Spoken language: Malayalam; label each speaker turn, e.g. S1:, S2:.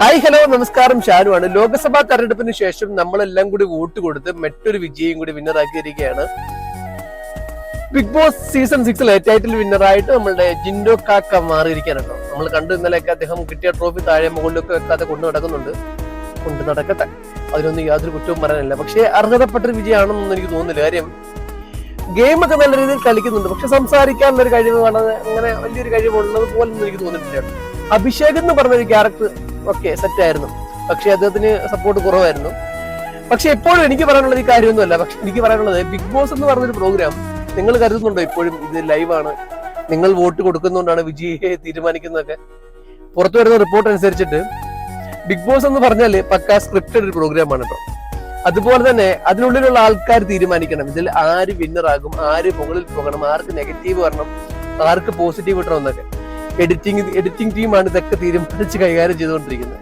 S1: ഹായ് ഹലോ നമസ്കാരം, ഷാനുവാണ്. ലോക്സഭാ തെരഞ്ഞെടുപ്പിന് ശേഷം നമ്മളെല്ലാം കൂടി വോട്ട് കൊടുത്ത് മറ്റൊരു വിജയം കൂടി വിന്നറാക്കിയിരിക്കുകയാണ്. ബിഗ് ബോസ് സീസൺ 6 ടൈറ്റിൽ വിന്നറായിട്ട് നമ്മളുടെ ജിൻഡോ കാക്ക മാറിയിരിക്കാനുണ്ടോ. നമ്മൾ കണ്ടു ഇന്നലെയൊക്കെ അദ്ദേഹം കിട്ടിയ ട്രോഫി താഴെ മുകളിലൊക്കെ വെക്കാതെ കൊണ്ടു നടക്കുന്നുണ്ട്. കൊണ്ട് നടക്കട്ടെ, അതിനൊന്നും യാതൊരു കുറ്റവും പറയാനില്ല. പക്ഷേ അർഹതപ്പെട്ടൊരു വിജയമാണെന്നൊന്നും എനിക്ക് തോന്നുന്നില്ല. കാര്യം ഗെയിമൊക്കെ നല്ല രീതിയിൽ കളിക്കുന്നുണ്ട്, പക്ഷെ സംസാരിക്കാനുള്ള ഒരു കഴിവ് വളരെ അങ്ങനെ വലിയൊരു കഴിവുള്ളത് പോലൊന്നും എനിക്ക് തോന്നിയിട്ടില്ല. അഭിഷേക് എന്ന് പറഞ്ഞൊരു ക്യാരക്ടർ ഒക്കെ സെറ്റ് ആയിരുന്നു, പക്ഷെ അദ്ദേഹത്തിന് സപ്പോർട്ട് കുറവായിരുന്നു. പക്ഷെ എപ്പോഴും എനിക്ക് പറയാനുള്ളത് ഈ കാര്യമൊന്നുമല്ല. പക്ഷെ എനിക്ക് പറയാനുള്ളത് ബിഗ് ബോസ് എന്ന് പറഞ്ഞൊരു പ്രോഗ്രാം നിങ്ങൾ കരുതുന്നുണ്ടോ ഇപ്പോഴും ഇത് ലൈവാണ്, നിങ്ങൾ വോട്ട് കൊടുക്കുന്നതുകൊണ്ടാണ് വിജയിയെ തീരുമാനിക്കുന്നതൊക്കെ? പുറത്തു വരുന്ന റിപ്പോർട്ട് അനുസരിച്ചിട്ട് ബിഗ് ബോസ് എന്ന് പറഞ്ഞാല് പക്കാ സ്ക്രിപ്റ്റഡ് ഒരു പ്രോഗ്രാമാണ് കേട്ടോ. അതുപോലെ തന്നെ അതിനുള്ളിലുള്ള ആൾക്കാർ തീരുമാനിക്കണം ഇതിൽ ആര് വിന്നറാകും, ആര് മുകളിൽ പോകണം, ആർക്ക് നെഗറ്റീവ് വരണം, ആർക്ക് പോസിറ്റീവ് കിട്ടണം എന്നൊക്കെ. എഡിറ്റിംഗ് ടീമാണ് ഇതൊക്കെ തീരുമാനിച്ച് കൈകാര്യം ചെയ്തുകൊണ്ടിരിക്കുന്നത്.